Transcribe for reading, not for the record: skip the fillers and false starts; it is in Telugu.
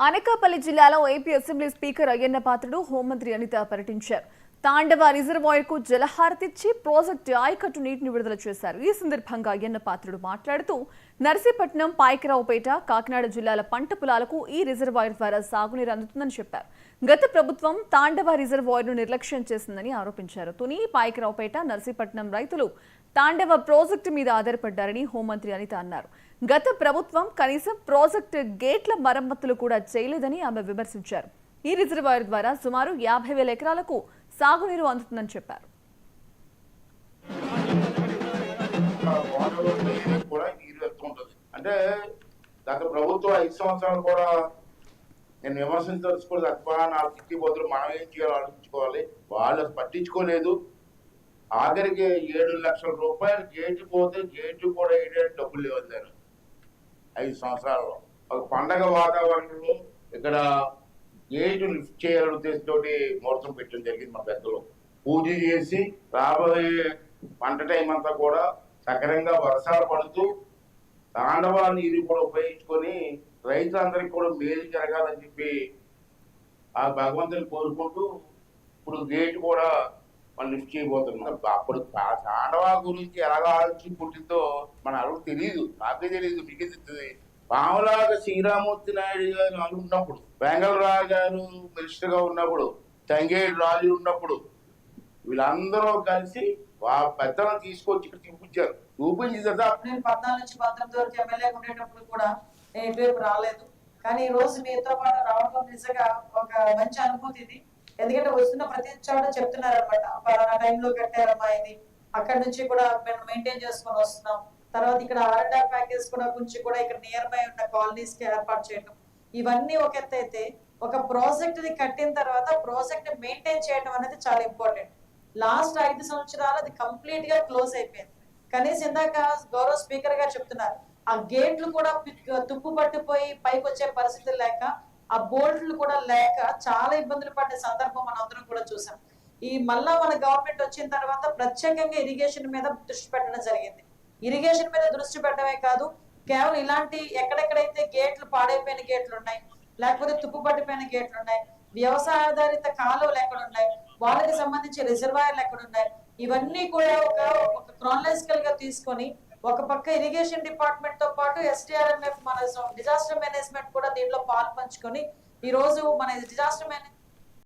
అనకాపల్లి జిల్లాలో AP assembly speaker Ayyanna Patrudu హోంమంత్రి అనిత పర్యటించారు. తాండవ రిజర్వాయర్ కు జలహారతిచ్చి ప్రాజెక్టు ఆయకట్టు నీటిని విడుదల చేశారు. ఈ సందర్భంగా అయ్యన్న పాత్రుడు మాట్లాడుతూ నర్సీపట్నం, పాయకరావుపేట, కాకినాడ జిల్లాల పంట పొలాలకు ఈ రిజర్వాయర్ ద్వారా సాగునీరు అందుతుందని చెప్పారు. గత ప్రభుత్వం తాండవ రిజర్వాయర్ ను నిర్లక్ష్యం చేసిందని ఆరోపించారు. తుని, పాయకరావుపేట, నర్సీపట్నం రైతులు తాండవ ప్రాజెక్టు మీద ఆధారపడ్డారని హోంమంత్రి అనిత అన్నారు. గత ప్రభుత్వం కనీసం ప్రాజెక్టు గేట్ల మరమ్మతులు కూడా చేయలేదని ఆమె విమర్శించారు. ఈ రిజర్వాయర్ ద్వారా సుమారు 50,000 ఎకరాలకు సాగునీరు అందుతుందని చెప్పారు. అంటే గత ప్రభుత్వం 5 సంవత్సరాలు కూడా నేను విమర్శించదలుచుకోలేదు. తప్ప నా తిట్టి బదులు మనం ఏం చేయాలో ఆలోచించుకోవాలి. వాళ్ళు పట్టించుకోలేదు. ఆఖరికి 7 లక్షల రూపాయలు గేటు పోతే గేటు కూడా వేయడానికి డబ్బులు లేవన్నారు 5 సంవత్సరాల్లో. ఒక పండగ వాతావరణంలో ఇక్కడ గేటు లిఫ్ట్ చేయాలని ఉద్దేశంతో ముహూర్తం పెట్టడం జరిగింది. మన పెద్దలు పూజ చేసి రాబోయే పంట టైం అంతా కూడా సక్రమంగా వర్షాలు పడుతూ తాండవ నీరు కూడా ఉపయోగించుకొని రైతులందరికీ కూడా మేలు జరగాలని చెప్పి ఆ భగవంతుని కోరుకుంటూ ఇప్పుడు గేటు కూడా మనం లిఫ్ట్ చేయబోతున్నాం. అప్పుడు తాండవ గురించి ఎలాగ ఆలోచన పుట్టిందో మన అడుగు తెలియదు, నాకే తెలియదు, మీకే తెలుస్తుంది. పాములాగా శ్రీరామూర్తి నాయుడు గారు ఉన్నప్పుడు, వెంగళరావు గారు మినిస్టర్ గా ఉన్నప్పుడు, తంగేడు రాజు ఉన్నప్పుడు వీళ్ళందరూ కలిసి పెద్దలను తీసుకొచ్చి ఇక్కడ చూపించారు. చూపించిన తర్వాత నేను 14 నుంచి 19 వరకు ఎమ్మెల్యే ఉండేటప్పుడు కూడా నేను ఇటువైపు రాలేదు. కానీ ఈ రోజు మీతో పాటు రావడం నిజంగా ఒక మంచి అనుభూతి ఇది. ఎందుకంటే వస్తున్న ప్రతి చోట చెప్తున్నారు అనమాట, పలానా టైంలో కట్టారమ్మా ఇది, అక్కడ నుంచి కూడా మేము మెయింటైన్ చేసుకొని వస్తున్నాం. తర్వాత ఇక్కడ ఆర్ఆర్ ప్యాకేజ్ కూడా గురించి కూడా ఇక్కడ నియర్ బై ఉన్న కాలనీస్ కి ఏర్పాటు చేయడం, ఇవన్నీ ఒక ఎత్తు అయితే ఒక ప్రాజెక్ట్ ని కట్టిన తర్వాత ప్రాజెక్ట్ ని మెయింటైన్ చేయడం అనేది చాలా ఇంపార్టెంట్. లాస్ట్ 5 సంవత్సరాలు అది కంప్లీట్ గా క్లోజ్ అయిపోయింది. కనీసం ఇందాక గౌరవ స్పీకర్ గారు చెప్తున్నారు, ఆ గేట్లు కూడా తుప్పు పట్టిపోయి పైకి వచ్చే పరిస్థితులు లేక, ఆ బోల్ట్లు కూడా లేక చాలా ఇబ్బందులు పడే సందర్భం మనం అందరం కూడా చూసాం. ఈ మళ్ళా మన గవర్నమెంట్ వచ్చిన తర్వాత ప్రత్యేకంగా ఇరిగేషన్ మీద దృష్టి పెట్టడం జరిగింది. ఇరిగేషన్ మీద దృష్టి పెట్టడమే కాదు, కేవలం ఇలాంటి ఎక్కడెక్కడైతే గేట్లు పాడైపోయిన గేట్లు ఉన్నాయి, లేకపోతే తుప్పు పట్టిపోయిన గేట్లు ఉన్నాయి, వ్యవసాయ ఆధారిత కాలువలు ఎక్కడున్నాయి, వాళ్ళకి సంబంధించి రిజర్వాయర్లు ఎక్కడున్నాయి, ఇవన్నీ కూడా ఒక క్రానలాజికల్ గా తీసుకొని ఒక పక్క ఇరిగేషన్ డిపార్ట్మెంట్ తో పాటు SDRMF మన డిజాస్టర్ మేనేజ్మెంట్ కూడా దీంట్లో పాలు పంచుకొని ఈ రోజు మన డిజాస్టర్ మేనేజ్మెంట్